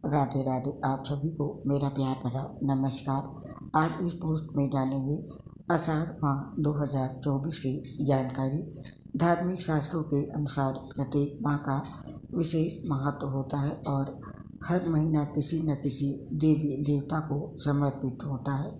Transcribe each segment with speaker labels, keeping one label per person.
Speaker 1: राधे राधे। आप सभी को मेरा प्यार भरा नमस्कार। आज इस पोस्ट में जानेंगे आषाढ़ माह 2024 की जानकारी। धार्मिक शास्त्रों के अनुसार प्रत्येक माह का विशेष महत्व होता है और हर महीना किसी न किसी देवी देवता को समर्पित होता है।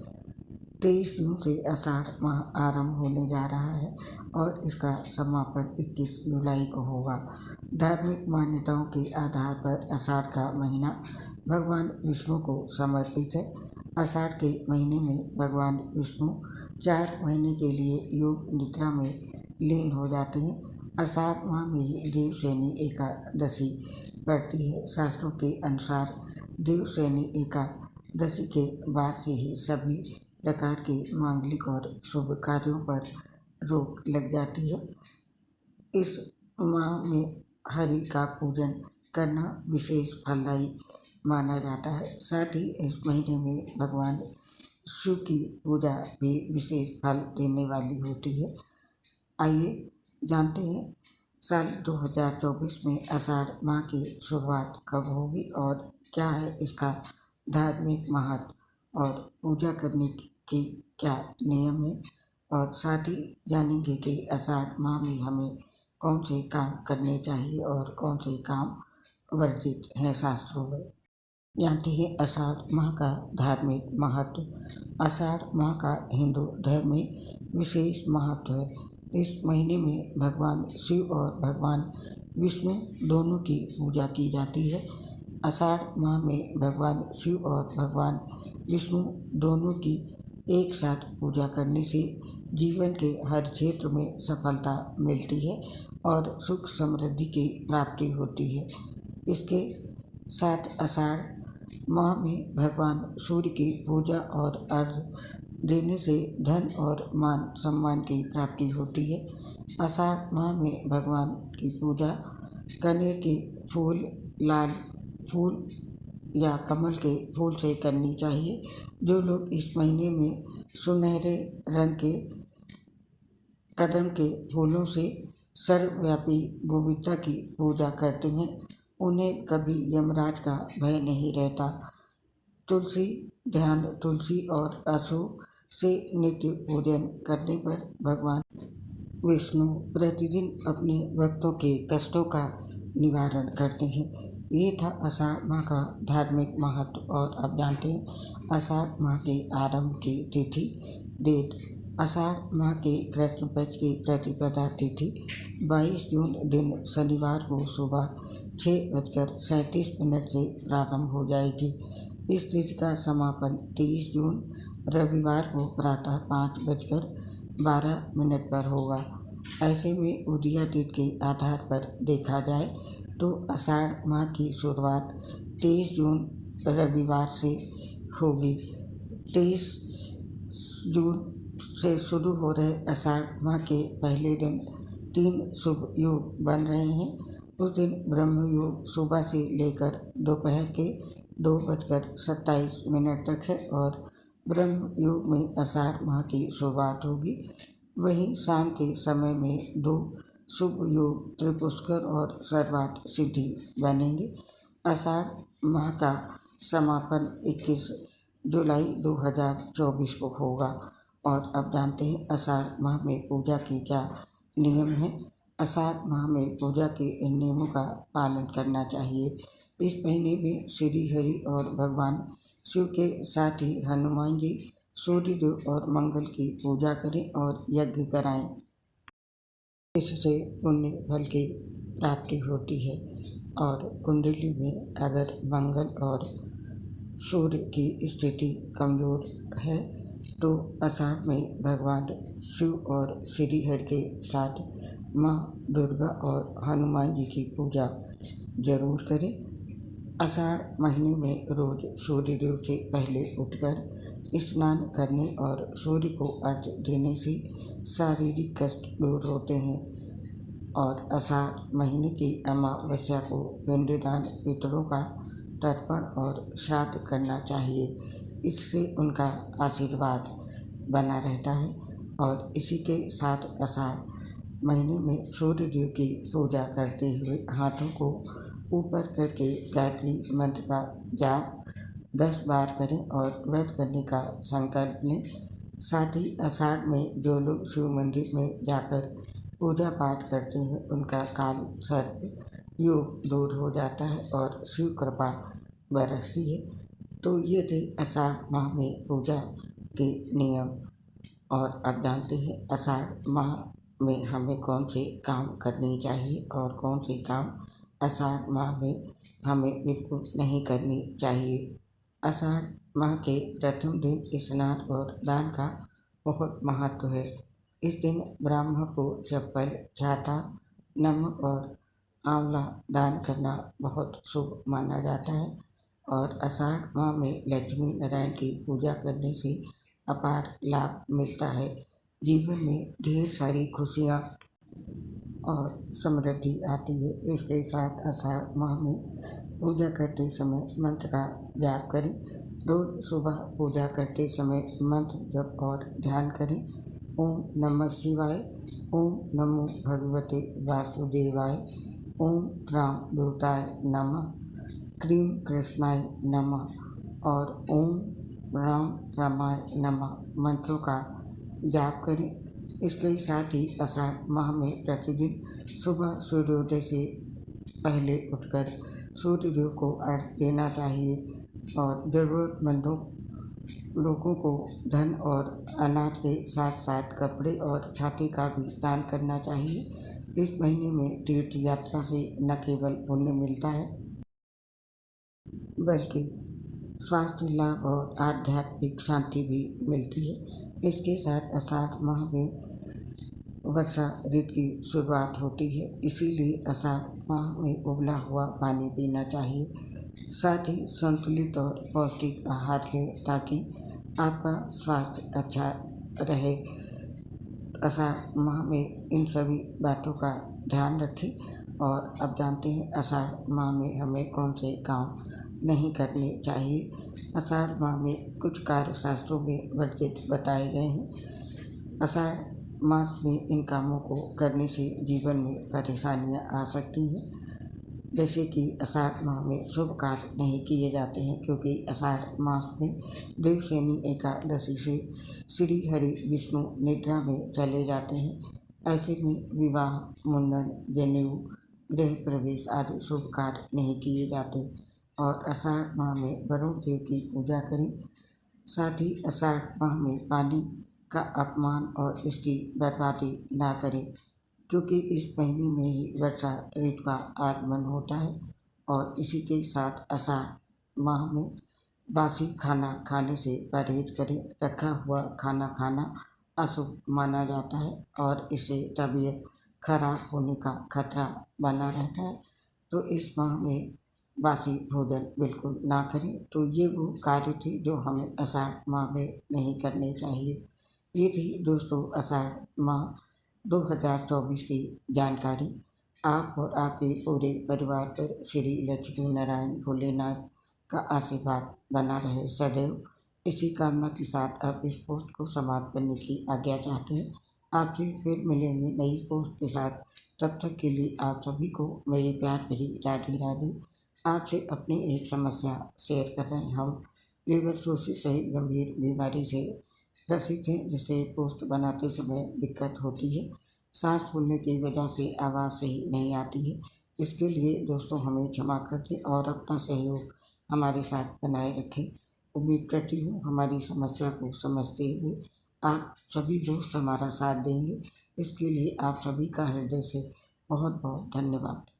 Speaker 1: 23 जून से आषाढ़ माह आरंभ होने जा रहा है और इसका समापन 21 जुलाई को होगा। धार्मिक मान्यताओं के आधार पर आषाढ़ का महीना भगवान विष्णु को समर्पित है। आषाढ़ के महीने में भगवान विष्णु 4 महीने के लिए योग निद्रा में लीन हो जाते हैं। आषाढ़ माह में ही देवशयनी एकादशी पड़ती है। शास्त्रों के अनुसार देवशयनी एकादशी के बाद से ही सभी प्रकार के मांगलिक और शुभ कार्यों पर रोक लग जाती है। इस माह में हरि का पूजन करना विशेष फलदायी माना जाता है। साथ ही इस महीने में भगवान शिव की पूजा भी विशेष फल देने वाली होती है। आइए जानते हैं साल 2024 में आषाढ़ माह की शुरुआत कब होगी और क्या है इसका धार्मिक महत्व और पूजा करने के क्या नियम है, और साथ ही जानेंगे कि आषाढ़ माह में हमें कौन से काम करने चाहिए और कौन से काम वर्जित हैं शास्त्रों में। जानते हैं आषाढ़ माह का धार्मिक महत्व। आषाढ़ माह का हिंदू धर्म में विशेष महत्व है। इस महीने में भगवान शिव और भगवान विष्णु दोनों की पूजा की जाती है। आषाढ़ माह में भगवान शिव और भगवान विष्णु दोनों की एक साथ पूजा करने से जीवन के हर क्षेत्र में सफलता मिलती है और सुख समृद्धि की प्राप्ति होती है। इसके साथ आषाढ़ माह में भगवान सूर्य की पूजा और अर्घ्य देने से धन और मान सम्मान की प्राप्ति होती है। आषाढ़ माह में भगवान की पूजा कनेर के फूल, लाल फूल या कमल के फूल से करनी चाहिए। जो लोग इस महीने में सुनहरे रंग के कदम के फूलों से सर्वव्यापी गोविंदा की पूजा करते हैं, उन्हें कभी यमराज का भय नहीं रहता। तुलसी ध्यान, तुलसी और अशोक से नित्य पूजन करने पर भगवान विष्णु प्रतिदिन अपने भक्तों के कष्टों का निवारण करते हैं। ये था आषाढ़ माह का धार्मिक महत्व। और अब जानते हैं आषाढ़ माह के आरंभ की तिथि डेट। आषाढ़ माह के कृष्ण पक्ष की प्रतिपदा तिथि 22 जून दिन शनिवार को सुबह 6:37 से प्रारंभ हो जाएगी। इस तिथि का समापन 23 जून रविवार को प्रातः 5:12 पर होगा। ऐसे में उदया तिथि के आधार पर देखा जाए तो आषाढ़ माह की शुरुआत 23 जून रविवार से होगी। 23 जून से शुरू हो रहे आषाढ़ माह के पहले दिन 3 शुभ योग बन रहे हैं। उस दिन ब्रह्म योग सुबह से लेकर दोपहर के 2:27 तक है और ब्रह्म योग में आषाढ़ माह की शुरुआत होगी। वहीं शाम के समय में 2 शुभ योग त्रिपुष्कर और सर्वार्थ सिद्धि बनेंगे। आषाढ़ माह का समापन 21 जुलाई 2024 को होगा। और अब जानते हैं आषाढ़ माह में पूजा के क्या नियम हैं। आषाढ़ माह में पूजा के इन नियमों का पालन करना चाहिए। इस महीने में श्री हरि और भगवान शिव के साथ ही हनुमान जी, सूर्यदेव और मंगल की पूजा करें और यज्ञ कराएं। इससे पुण्य फल की प्राप्ति होती है। और कुंडली में अगर मंगल और सूर्य की स्थिति कमजोर है तो आषाढ़ में भगवान शिव और श्री हरि के साथ माँ दुर्गा और हनुमान जी की पूजा जरूर करें। आषाढ़ महीने में रोज सूर्यदेव से पहले उठकर स्नान करने और सूर्य को अर्घ्य देने से शारीरिक कष्ट दूर होते हैं। और आषाढ़ महीने की अमावस्या को पिंडदान, पितरों का तर्पण और श्राद्ध करना चाहिए। इससे उनका आशीर्वाद बना रहता है। और इसी के साथ आषाढ़ महीने में सूर्यदेव की पूजा करते हुए हाथों को ऊपर करके गायत्री मंत्र का जाप 10 बार करें और व्रत करने का संकल्प लें। साथ ही आषाढ़ में जो लोग शिव मंदिर में जाकर पूजा पाठ करते हैं उनका काल सर्प योग दूर हो जाता है और शिव कृपा बरसती है। तो ये थे आषाढ़ माह में पूजा के नियम। और अब जानते हैं आषाढ़ माह में हमें कौन से काम करने चाहिए और कौन से काम आषाढ़ माह में हमें बिल्कुल नहीं करनी चाहिए। आषाढ़ माह के प्रथम दिन स्नान और दान का बहुत महत्व है। इस दिन ब्राह्मण को चप्पल, छाता, नमक और आंवला दान करना बहुत शुभ माना जाता है। और आषाढ़ माह में लक्ष्मी नारायण की पूजा करने से अपार लाभ मिलता है। जीवन में ढेर सारी खुशियाँ और समृद्धि आती है। इसके साथ आषाढ़ माह में पूजा करते समय मंत्र का जाप करें। रोज सुबह पूजा करते समय मंत्र जप और ध्यान करें। ओम नमः शिवाय, ओम नमो भगवते वासुदेवाय, ओम राम दूताय नमः, क्रीम कृष्णाय नमः और ओम राम रामाय नमः मंत्रों का जाप करें। इसके साथ ही आषाढ़ माह में प्रतिदिन सुबह सूर्योदय से पहले उठकर सूर्यदेव को अर्घ्य देना चाहिए और ज़रूरतमंदों लोगों को धन और अनाज के साथ साथ कपड़े और छाते का भी दान करना चाहिए। इस महीने में तीर्थ यात्रा से न केवल पुण्य मिलता है बल्कि स्वास्थ्य लाभ और आध्यात्मिक शांति भी मिलती है। इसके साथ आषाढ़ माह में वर्षा ऋतु की शुरुआत होती है, इसीलिए आषाढ़ माह में उबला हुआ पानी पीना चाहिए। साथ ही संतुलित और पौष्टिक आहार लें ताकि आपका स्वास्थ्य अच्छा रहे। आषाढ़ माह में इन सभी बातों का ध्यान रखें। और अब जानते हैं आषाढ़ माह में हमें कौन से काम नहीं करने चाहिए। आषाढ़ माह में कुछ कार्य शास्त्रों में वर्जित बताए गए हैं। आषाढ़ मास में इन कामों को करने से जीवन में परेशानियां आ सकती हैं, जैसे कि आषाढ़ माह में शुभ कार्य नहीं किए जाते हैं क्योंकि आषाढ़ मास में देवशयनी एकादशी से श्री हरि विष्णु निद्रा में चले जाते हैं। ऐसे में विवाह, मुंडन, जनेऊ, गृह प्रवेश आदि शुभ कार्य नहीं किए जाते। और आषाढ़ माह में वरुण देव की पूजा करें। साथ ही आषाढ़ माह में पानी का अपमान और इसकी बर्बादी ना करें क्योंकि इस महीने में ही वर्षा ऋतु का आगमन होता है। और इसी के साथ आषाढ़ माह में बासी खाना खाने से परहेज करें। रखा हुआ खाना खाना अशुभ माना जाता है और इससे तबीयत खराब होने का खतरा बना रहता है। तो इस माह में बासी भोजन बिल्कुल ना करें। तो ये वो कार्य थे जो हमें आषाढ़ माह में नहीं करने चाहिए। ये थी दोस्तों आषाढ़ माह 2024 की जानकारी। आप और आपके पूरे परिवार पर श्री लक्ष्मी नारायण भोलेनाथ का आशीर्वाद बना रहे सदैव। इसी कामना के साथ आप इस पोस्ट को समाप्त करने की आज्ञा चाहते हैं। आपसे फिर मिलेंगे नई पोस्ट के साथ। तब तक के लिए आप सभी को मेरी प्यार भरी राधे राधे। आपसे अपनी एक समस्या शेयर कर रहे हैं। हम लिवर सिरोसिस सहित गंभीर बीमारी से ग्रसित हैं, जिससे पोस्ट बनाते समय दिक्कत होती है। सांस फूलने की वजह से आवाज़ सही नहीं आती है। इसके लिए दोस्तों हमें क्षमा कर दें और अपना सहयोग हमारे साथ बनाए रखें। उम्मीद करती हूँ हमारी समस्या को समझते हुए आप सभी दोस्त हमारा साथ देंगे। इसके लिए आप सभी का हृदय से बहुत बहुत धन्यवाद।